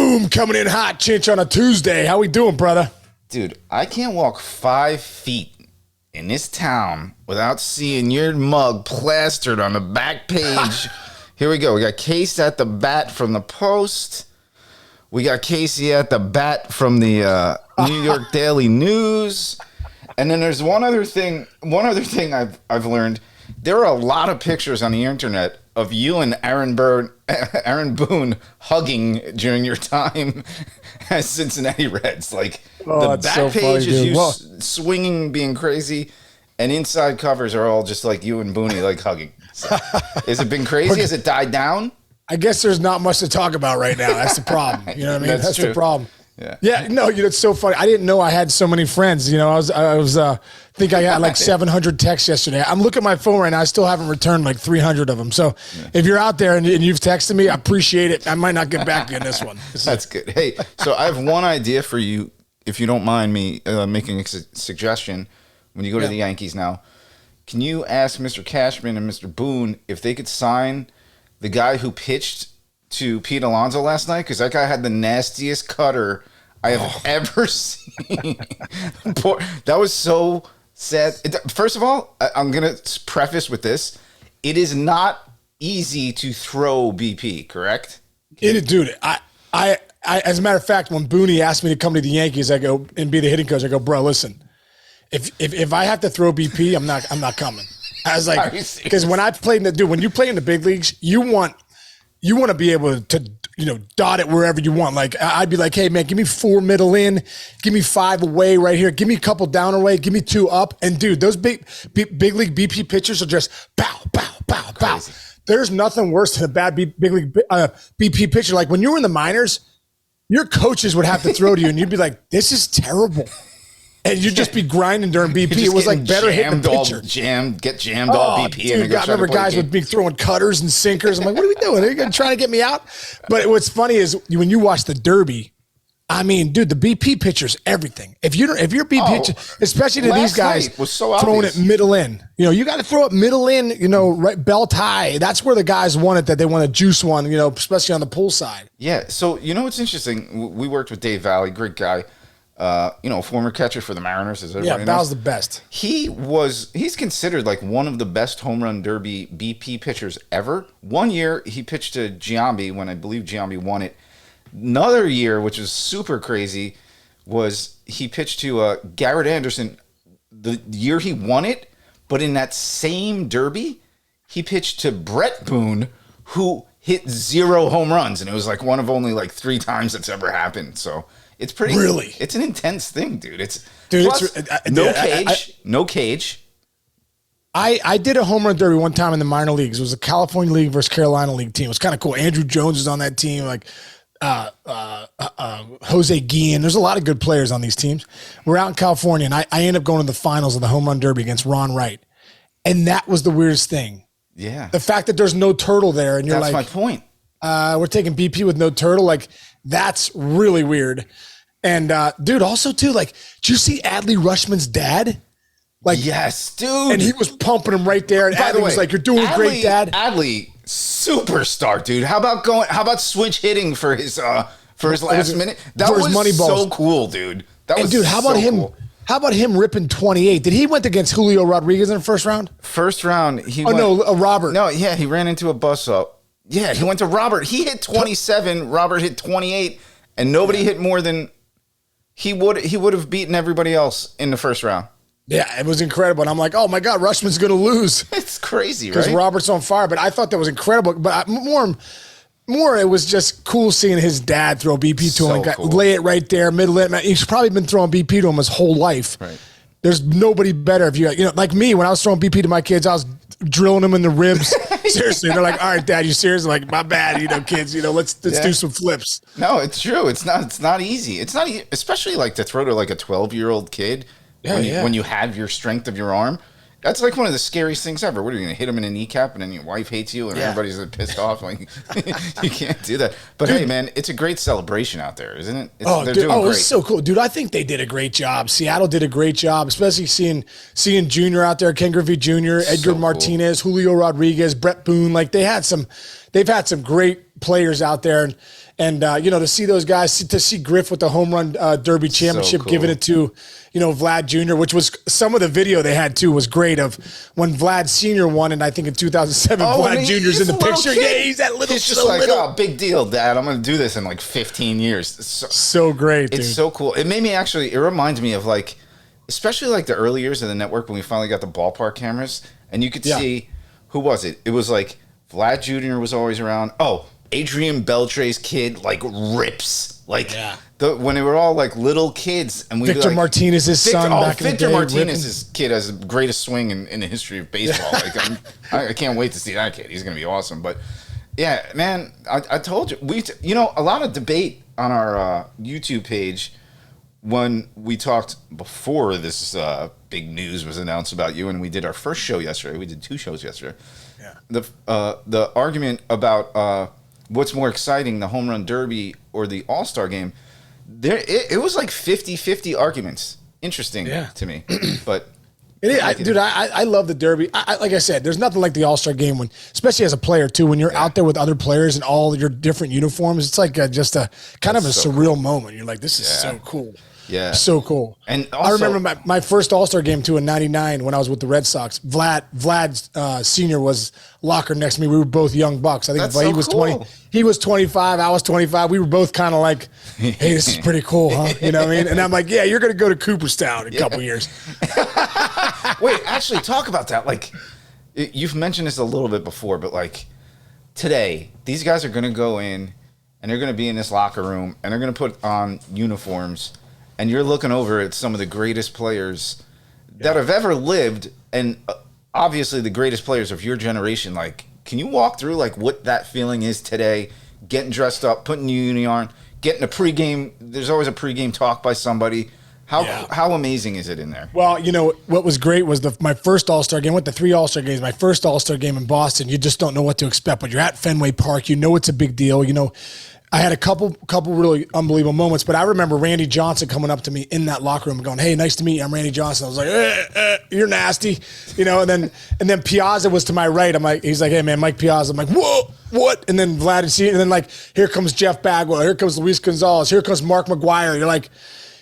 Boom, coming in hot, Chinch, on a Tuesday. How we doing, brother? Dude, I can't walk 5 feet in this town without seeing your mug plastered on the back page. Here we go. We got Case at the bat from the Post. We got Casey at the bat from the New York Daily News. And then there's one other thing I've learned. There are a lot of pictures on the internet of you and Aaron Boone hugging during your time as Cincinnati Reds. Like, the back page is you swinging, being crazy, and inside covers are all just like you and Booney like hugging. So, has it been crazy? Has it died down? I guess there's not much to talk about right now. That's the problem. You know what I mean? That's the problem. Yeah. No, it's so funny. I didn't know I had so many friends. You know, I think I got like 700 texts yesterday. I'm looking at my phone right now. I still haven't returned like 300 of them. So if you're out there and you've texted me, I appreciate it. I might not get back to you in this one. That's good. Hey, so I have one idea for you, if you don't mind me making a suggestion. When you go to the Yankees now, can you ask Mr. Cashman and Mr. Boone if they could sign the guy who pitched to Pete Alonso last night? Because that guy had the nastiest cutter I have ever seen. That was so sad. First of all, I'm going to preface with this. It is not easy to throw BP, correct? Dude, I as a matter of fact, when Booney asked me to come to the Yankees, I go and be the hitting coach. I go, bro, listen, if I have to throw BP, I'm not coming. I was like, because when I played when you play in the big leagues, you want to be able to, dot it wherever you want. Like, I'd be like, hey man, give me 4 middle in, give me 5 away right here, give me a couple down away, give me 2 up. And dude, those big league BP pitchers are just pow, pow, pow, pow. There's nothing worse than a bad big league BP pitcher. Like when you were in the minors, your coaches would have to throw to you and you'd be like, this is terrible. And you'd just be grinding during BP. It was like better hitting the pitcher. Get jammed all BP. Dude, I remember guys would be throwing cutters and sinkers. I'm like, what are we doing? Are you going to try to get me out? But what's funny is when you watch the Derby, I mean, dude, the BP pitcher's everything. If you're BP pitcher, especially to these guys was so throwing it middle in, you got to throw it middle in, right, belt high. That's where the guys want it, that they want to juice one, especially on the pull side. Yeah. So, what's interesting? We worked with Dave Valley, great guy. Former catcher for the Mariners, as everybody knows. That was the best. He's considered like one of the best home run derby BP pitchers ever. One year he pitched to Giambi when I believe Giambi won it. Another year, which is super crazy, was he pitched to Garrett Anderson the year he won it, but in that same derby, he pitched to Brett Boone, who hit 0 home runs, and it was like one of only like 3 times that's ever happened. So it's pretty. Really? It's an intense thing, dude. No cage. I did a home run derby one time in the minor leagues. It was a California League versus Carolina League team. It was kind of cool. Andrew Jones was on that team, like Jose Guillen. There's a lot of good players on these teams. We're out in California, and I ended up going to the finals of the home run derby against Ron Wright. And that was the weirdest thing. Yeah. The fact that there's no turtle there, and you're That's like, my point. We're taking BP with no turtle. Like, that's really weird. And dude, also too, like, did you see Adley Rutschman's dad? Like, yes, dude. And he was pumping him right there. And Adley was like, "You're doing great, Dad." Adley, superstar, dude. How about switch hitting for his last minute? That was so cool, dude. How about him? Cool. How about him ripping 28? Did he went against Julio Rodriguez in the first round? First round, Robert. No, yeah, he ran into a bus up. Yeah, he went to Robert. He hit 27. Robert hit 28, and nobody hit more than he would have beaten everybody else in the first round. Yeah, it was incredible. And I'm like, oh my God, Rushman's going to lose. It's crazy, right? Because Robert's on fire. But I thought that was incredible. But more, it was just cool seeing his dad throw BP to him. Cool. Lay it right there, middle it. He's probably been throwing BP to him his whole life. Right. There's nobody better if you like me, when I was throwing BP to my kids, I was drilling them in the ribs. Seriously. They're like, all right, Dad, you serious? I'm like, my bad, kids, let's do some flips. No, it's true. It's not easy. It's not especially like to throw to like a 12-year-old kid. When you have your strength of your arm, that's like one of the scariest things ever. What are you going to hit him in a kneecap and then your wife hates you and everybody's pissed off? Like, you can't do that. But dude, hey, man, it's a great celebration out there, isn't it? They're doing great. It's so cool, dude. I think they did a great job. Seattle did a great job, especially seeing Junior out there, Ken Griffey Jr., Edgar Martinez, Julio Rodriguez, Brett Boone. Like they've had some great players out there, and to see those guys, to see Griff with the home run derby championship, cool. giving it to Vlad Jr., which was some of the video they had too was great of when Vlad Sr. won, and I think in 2007 Vlad Jr.'s in the picture. Kid. Yeah, he's that little. He's just like, oh, big deal, Dad. I'm going to do this in like 15 years. It's so great. It's so cool. It made me it reminds me of like, especially like the early years of the network when we finally got the ballpark cameras, and you could see, who was it? It was like Vlad Jr. was always around. Oh, Adrian Beltre's kid like rips when they were all like little kids, and Victor Martinez's son. Victor Martinez's kid has the greatest swing in the history of baseball. I can't wait to see that kid. He's gonna be awesome. But yeah, man, I told you a lot of debate on our YouTube page when we talked before this big news was announced about you, and we did our first show yesterday. We did 2 shows yesterday. Yeah. The argument about what's more exciting, the home run derby or the All-Star game, it was like 50-50 arguments. Interesting to me. But I love the derby. Like I said, there's nothing like the All-Star game, when, especially as a player too, when you're out there with other players in all your different uniforms. It's like just a kind of a surreal moment. You're like, this is so cool. Yeah. So cool. And also, I remember my first All-Star game too in '99 when I was with the Red Sox. Vlad Sr. was locker next to me. We were both young bucks. I think he was 20. He was 25. I was 25. We were both kind of like, hey, this is pretty cool, huh? You know what I mean? And I'm like, yeah, you're going to go to Cooperstown in a couple years. Wait, actually talk about that. Like, you've mentioned this a little bit before, but like today, these guys are going to go in and they're going to be in this locker room and they're going to put on uniforms. And you're looking over at some of the greatest players that have ever lived, and obviously the greatest players of your generation. Like, can you walk through like what that feeling is today? Getting dressed up, putting your uni on, getting a pregame. There's always a pregame talk by somebody. How amazing is it in there? Well, what was great was my first All-Star game. I went to 3 All-Star games. My first All-Star game in Boston. You just don't know what to expect, but you're at Fenway Park. It's a big deal. I had a couple really unbelievable moments, but I remember Randy Johnson coming up to me in that locker room and going, "Hey, nice to meet you. I'm Randy Johnson." I was like, "You're nasty," and then Piazza was to my right. He's like, "Hey, man, Mike Piazza." I'm like, "Whoa, what?" And then Vlad and C, and then like, here comes Jeff Bagwell, here comes Luis Gonzalez, here comes Mark McGuire. You're like,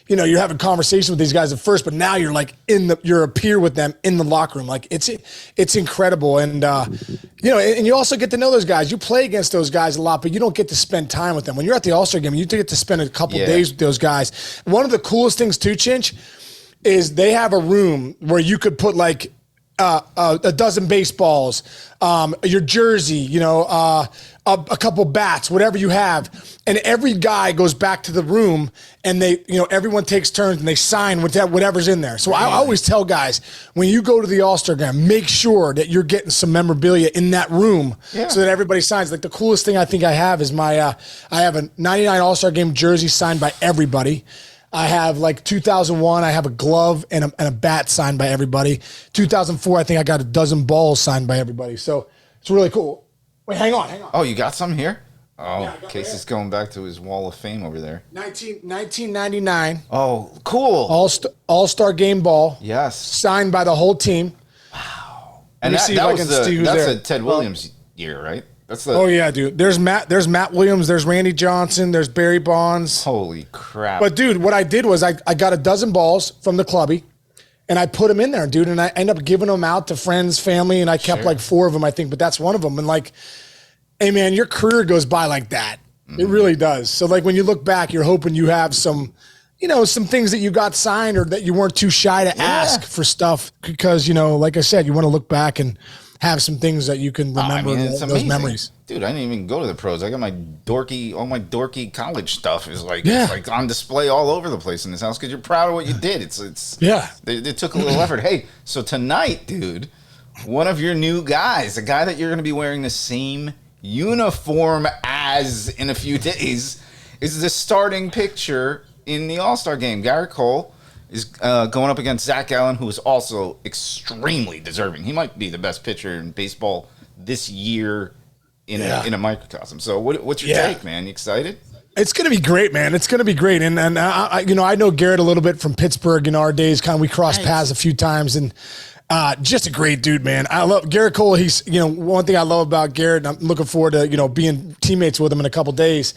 you're having conversation with these guys at first, but now you're like you're a peer with them in the locker room. Like it's incredible. And, and you also get to know those guys. You play against those guys a lot, but you don't get to spend time with them. When you're at the All-Star game, you get to spend a couple days with those guys. One of the coolest things too, Chinch, is they have a room where you could put like a dozen baseballs, your jersey, a couple bats, whatever you have. And every guy goes back to the room and everyone takes turns and they sign whatever's in there. So I always tell guys, when you go to the All-Star game, make sure that you're getting some memorabilia in that room so that everybody signs. Like the coolest thing I think I have is I have a 99 All-Star game jersey signed by everybody. I have like 2001, I have a glove and a bat signed by everybody. 2004, I think I got a dozen balls signed by everybody. So it's really cool. Wait, hang on. Oh, you got some here? Oh, Casey's going back to his wall of fame over there. 1999. Oh, cool. All-Star game ball. Yes. Signed by the whole team. Wow. And that's a Ted Williams year, right? Oh yeah, dude. There's Matt Williams, there's Randy Johnson, there's Barry Bonds. Holy crap. But dude, what I did was I got a dozen balls from the clubby and I put them in there, dude, and I ended up giving them out to friends, family, and I kept like 4 of them, I think, but that's one of them. And like, hey man, your career goes by like that. It really does. So like when you look back, you're hoping you have some things that you got signed or that you weren't too shy to ask for stuff because, like I said, you want to look back and have some things that you can remember those memories. Dude, I didn't even go to the pros. I got all my dorky college stuff is like, it's like on display all over the place in this house because you're proud of what you did. It took a little effort. Hey, so tonight, dude, one of your new guys, a guy that you're going to be wearing the same uniform as in a few days, is the starting pitcher in the All-Star game. Gerret Cole is going up against Zach Allen, who is also extremely deserving. He might be the best pitcher in baseball this year in a microcosm. So what's your take, man? You excited? It's going to be great, man. It's going to be great. And I know Gerret a little bit from Pittsburgh in our days. We crossed paths a few times. And Just a great dude, man. I love Gerret Cole. He's, one thing I love about Gerret, and I'm looking forward to, being teammates with him in a couple days,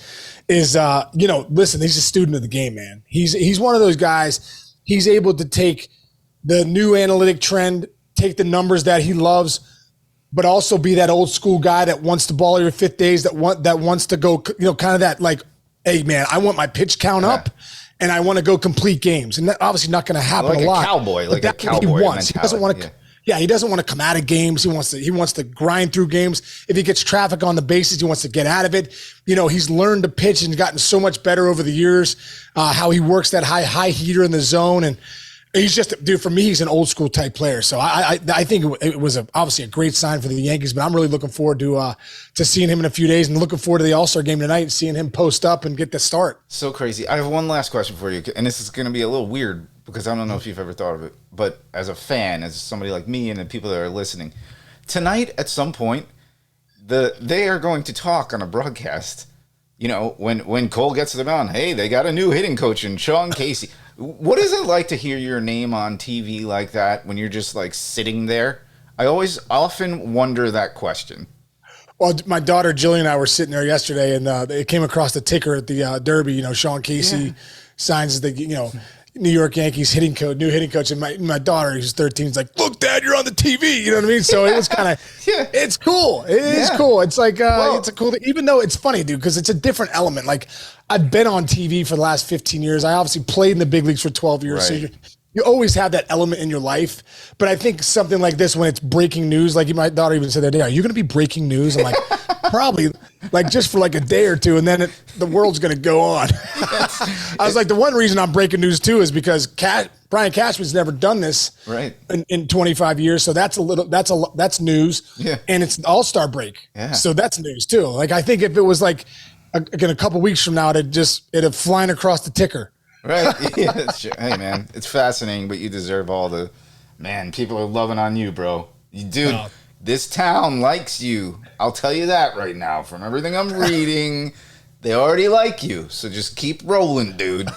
is, listen, he's a student of the game, man. He's one of those guys. He's able to take the new analytic trend, take the numbers that he loves, but also be that old school guy that wants the ball every 5 days, that wants to go, kind of that like, hey man, I want my pitch count up and I want to go complete games. And that obviously not going to happen a lot. Like a cowboy he wants. He doesn't want to, he doesn't want to come out of games. He wants to grind through games. If he gets traffic on the bases, he wants to get out of it. He's learned to pitch and gotten so much better over the years, how he works that high heater in the zone. And he's just, dude, for me, he's an old school type player. So I think it was obviously a great sign for the Yankees, but I'm really looking forward to seeing him in a few days and looking forward to the All-Star game tonight and seeing him post up and get the start. So crazy. I have one last question for you, and this is going to be a little weird because I don't know if you've ever thought of it, but as a fan, as somebody like me and the people that are listening, tonight at some point, they are going to talk on a broadcast, when Cole gets to the mound, hey, they got a new hitting coach in Sean Casey. What is it like to hear your name on TV like that when you're just like sitting there? I often wonder that question. Well, my daughter Jillian and I were sitting there yesterday, and it came across the ticker at the Derby. Sean Casey signs the New York Yankees new hitting coach, and my daughter, who's 13, is like, "Look, Dad, you're on the TV." You know what I mean? So it was kind of, it's cool. It is cool. It's like it's a cool thing. Even though it's funny, dude, because it's a different element. Like I've been on TV for the last 15 years. I obviously played in the big leagues for 12 years. Right. So you always have that element in your life. But I think something like this, when it's breaking news, like my daughter even said the other day, "Are you going to be breaking news?" I'm like, probably, like just for like a day or two, and then the world's going to go on. I was like, the one reason I'm breaking news too is because Brian Cashman's never done this in 25 years, so that's news. Yeah. And it's the All-Star break, so that's news too. Like I think if it was like in a couple weeks from now, it'd have flying across the ticker. Right. Yeah, sure. Hey man, it's fascinating, but you deserve all the people are loving on you, bro. Dude, this town likes you. I'll tell you that right now. From everything I'm reading, they already like you. So just keep rolling, dude.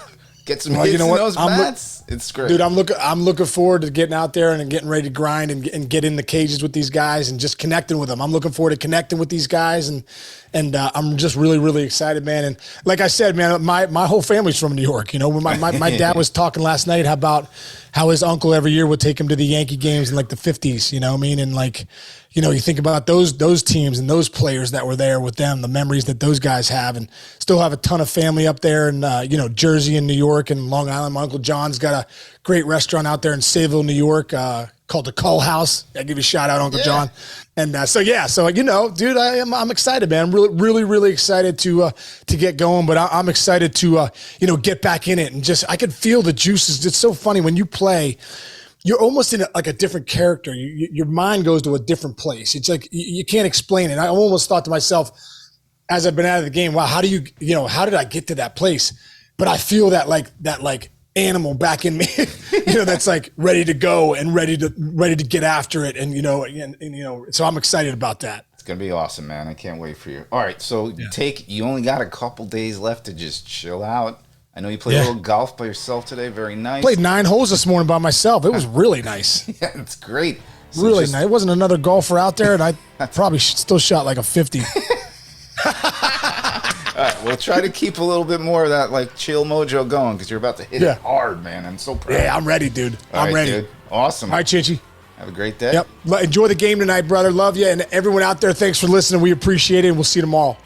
Get some hits in those bats. It's great. Dude, I'm looking forward to getting out there and getting ready to grind and get in the cages with these guys and just connecting with them. I'm looking forward to connecting with these guys, and I'm just really, really excited, man. And like I said, man, my whole family's from New York. My dad was talking last night about how his uncle every year would take him to the Yankee games in like the 50s, you know what I mean? And like, you think about those teams and those players that were there with them, the memories that those guys have, and still have a ton of family up there in, Jersey and New York and Long Island. My Uncle John's got a great restaurant out there in Sayville, New York, called the Cole House. I give you a shout out, Uncle John. And dude, I'm excited, man. I'm really, really, really excited to get going, but I'm excited to, get back in it. And just, I could feel the juices. It's so funny when you play, you're almost in a different character. Your mind goes to a different place. It's like, you can't explain it. I almost thought to myself, as I've been out of the game, wow, how did I get to that place? But I feel that animal back in me, that's like ready to go and ready to get after it. And, so I'm excited about that. It's going to be awesome, man. I can't wait for you. All right. So you only got a couple days left to just chill out. I know you played a little golf by yourself today. Very nice. Played 9 holes this morning by myself. It was really nice. Yeah, it's great. So really nice. It wasn't another golfer out there, and I probably still shot like a 50. All right, we'll try to keep a little bit more of that like chill mojo going because you're about to hit it hard, man. I'm so proud. Yeah, I'm ready, dude. I'm ready. Dude. Awesome. All right, Chinchy. Have a great day. Yep. Enjoy the game tonight, brother. Love you. And everyone out there, thanks for listening. We appreciate it, and we'll see you tomorrow.